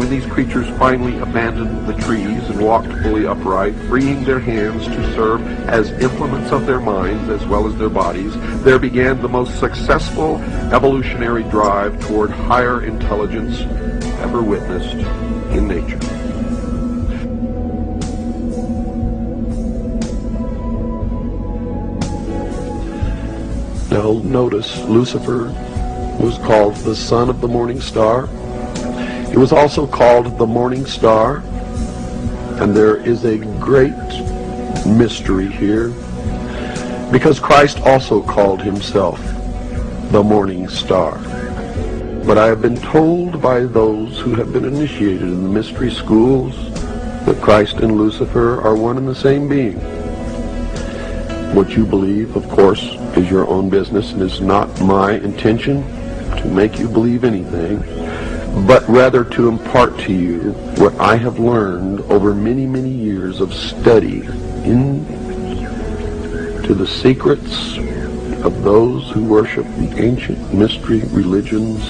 when these creatures finally abandoned the trees and walked fully upright, freeing their hands to serve as implements of their minds as well as their bodies, there began the most successful evolutionary drive toward higher intelligence ever witnessed in nature. Now notice, Lucifer was called the son of the morning star. He was also called the morning star, and there is a great mystery here, because Christ also called himself the morning star. But I have been told by those who have been initiated in the mystery schools that Christ and Lucifer are one and the same being. What you believe, of course, is your own business, and is not my intention to make you believe anything, but rather to impart to you what I have learned over many, many years of study into the secrets of those who worship the ancient mystery religions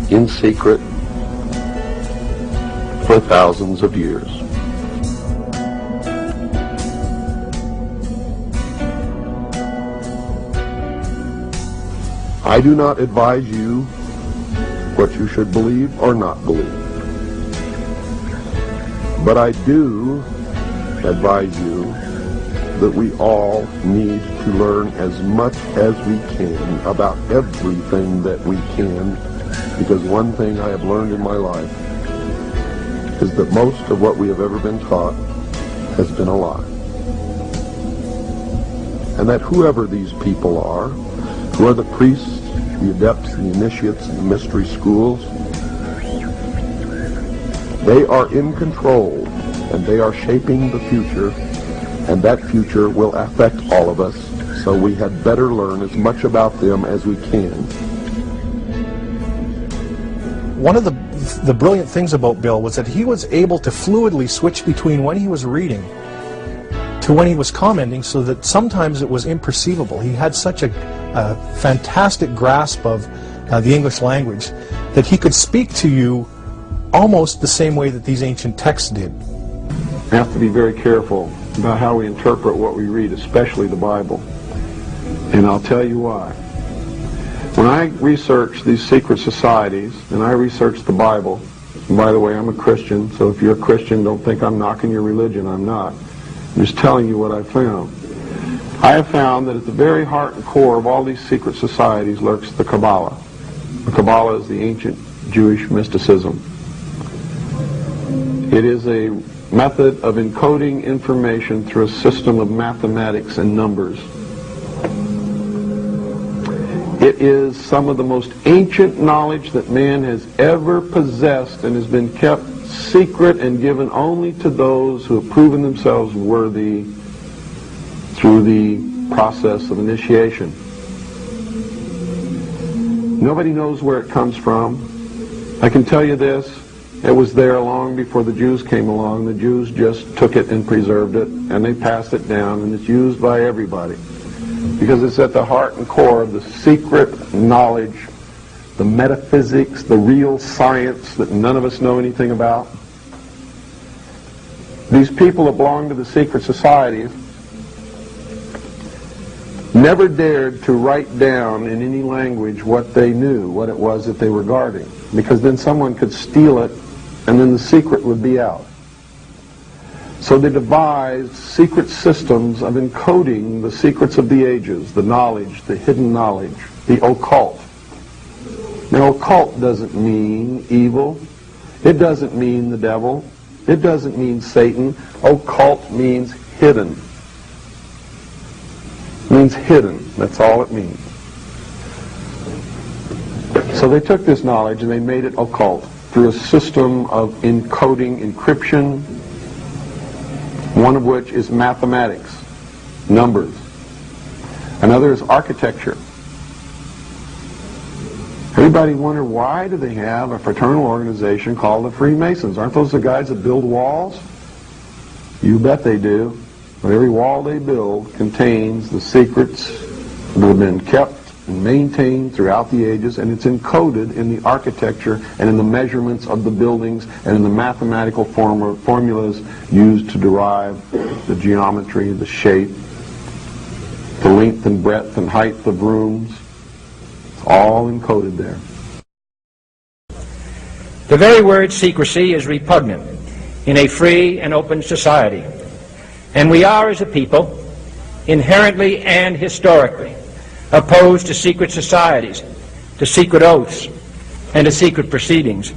in secret for thousands of years. I do not advise you what you should believe or not believe. But I do advise you that we all need to learn as much as we can about everything that we can, because one thing I have learned in my life is that most of what we have ever been taught has been a lie. And that whoever these people are, who are the priests, the adepts, the initiates, and the mystery schools, they are in control, and they are shaping the future, and that future will affect all of us, so we had better learn as much about them as we can. One of the brilliant things about Bill was that he was able to fluidly switch between when he was reading to when he was commenting, so that sometimes it was imperceivable. He had such a fantastic grasp of the English language that he could speak to you almost the same way that these ancient texts did. We have to be very careful about how we interpret what we read, especially the Bible. And I'll tell you why. When I research these secret societies, and I research the Bible, and by the way, I'm a Christian, so if you're a Christian, don't think I'm knocking your religion. I'm not. I'm just telling you what I found. I have found that at the very heart and core of all these secret societies lurks the Kabbalah. The Kabbalah is the ancient Jewish mysticism. It is a method of encoding information through a system of mathematics and numbers. It is some of the most ancient knowledge that man has ever possessed, and has been kept secret and given only to those who have proven themselves worthy through the process of initiation. Nobody knows where it comes from. I can tell you this, it was there long before the Jews came along. The Jews just took it and preserved it, and they passed it down, and it's used by everybody, because it's at the heart and core of the secret knowledge, the metaphysics, the real science that none of us know anything about. These people that belong to the secret societies never dared to write down in any language what they knew, what it was that they were guarding, because then someone could steal it, and then the secret would be out. So they devised secret systems of encoding the secrets of the ages, the knowledge, the hidden knowledge, the occult. Now, occult doesn't mean evil. It doesn't mean the devil. It doesn't mean Satan. Occult means hidden. It means hidden. That's all it means. So they took this knowledge and they made it occult through a system of encoding, encryption, one of which is mathematics, numbers. Another is architecture. Everybody wonder, why do they have a fraternal organization called the Freemasons? Aren't those the guys that build walls? You bet they do. But every wall they build contains the secrets that have been kept and maintained throughout the ages, and it's encoded in the architecture and in the measurements of the buildings and in the mathematical formulas used to derive the geometry, the shape, the length and breadth and height of rooms. It's all encoded there. The very word secrecy is repugnant in a free and open society, and we are, as a people, inherently and historically opposed to secret societies, to secret oaths, and to secret proceedings.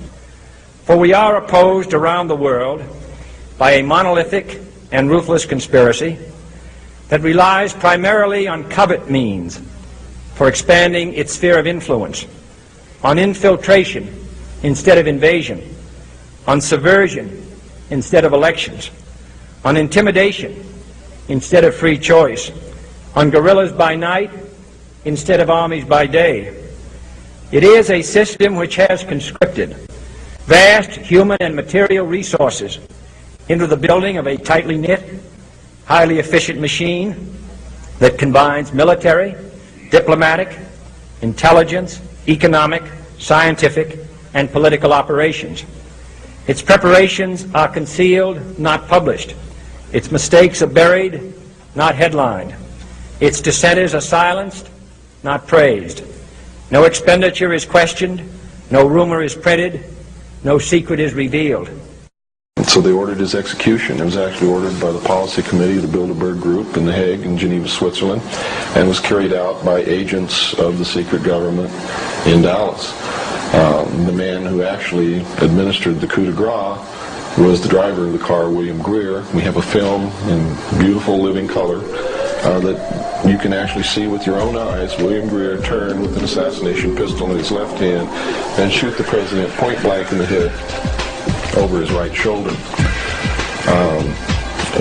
For we are opposed around the world by a monolithic and ruthless conspiracy that relies primarily on covert means for expanding its sphere of influence, on infiltration instead of invasion, on subversion instead of elections, on intimidation instead of free choice, on guerrillas by night instead of armies by day. It is a system which has conscripted vast human and material resources into the building of a tightly knit, highly efficient machine that combines military, diplomatic, intelligence, economic, scientific, and political operations. Its preparations are concealed, not published. Its mistakes are buried, not headlined. Its dissenters are silenced, not praised. No expenditure is questioned, no rumor is printed, no secret is revealed. And so they ordered his execution. It was actually ordered by the Policy Committee of the Bilderberg Group in The Hague in Geneva, Switzerland, and was carried out by agents of the secret government in Dallas. The man who actually administered the coup de grace was the driver of the car, William Greer. We have a film in beautiful living color that you can actually see with your own eyes William Greer turn with an assassination pistol in his left hand and shoot the president point blank in the head over his right shoulder.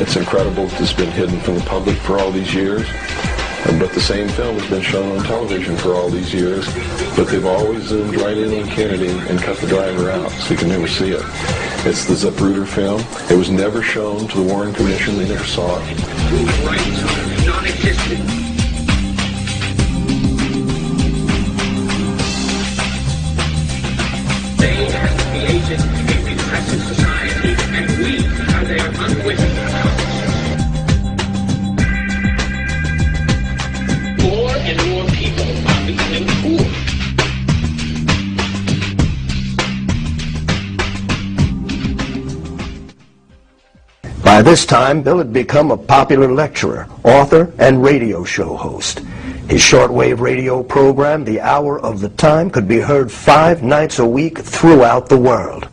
It's incredible. It's been hidden from the public for all these years. But the same film has been shown on television for all these years, but they've always zoomed right in on Kennedy and cut the driver out, so you can never see it. It's the Zapruder film. It was never shown to the Warren Commission. They never saw it. They have created a repressive society, and we are their unwitting accomplices. More and more people are becoming poor. By this time, Bill had become a popular lecturer, author, and radio show host. His shortwave radio program, The Hour of the Time, could be heard 5 nights a week throughout the world.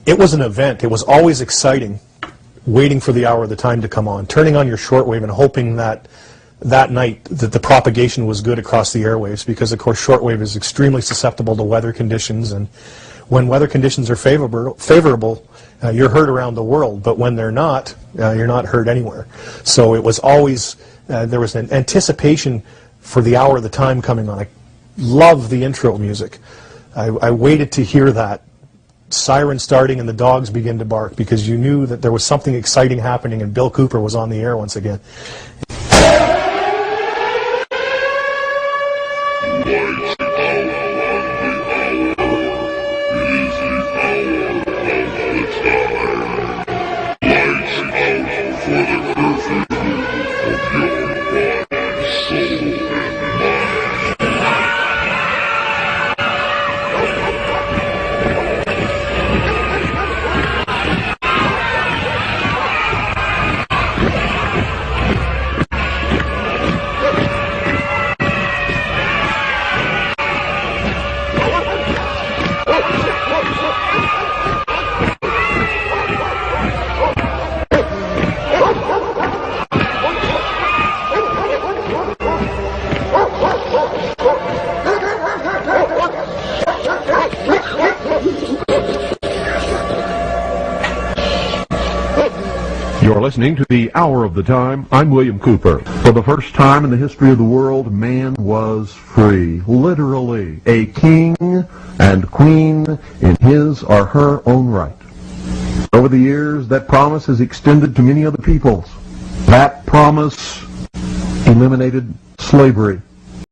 It was an event. It was always exciting, waiting for the hour of the time to come on, turning on your shortwave and hoping that that night that the propagation was good across the airwaves, because of course shortwave is extremely susceptible to weather conditions, and when weather conditions are favorable, you're heard around the world, but when they're not, you're not heard anywhere. So it was always, there was an anticipation for the hour of the time coming on. I love the intro music. I waited to hear that siren starting and the dogs begin to bark, because you knew that there was something exciting happening and Bill Cooper was on the air once again. You're listening to The Hour of the Time. I'm William Cooper. For the first time in the history of the world, man was free. Literally, a king and queen in his or her own right. Over the years, that promise has extended to many other peoples. That promise eliminated slavery.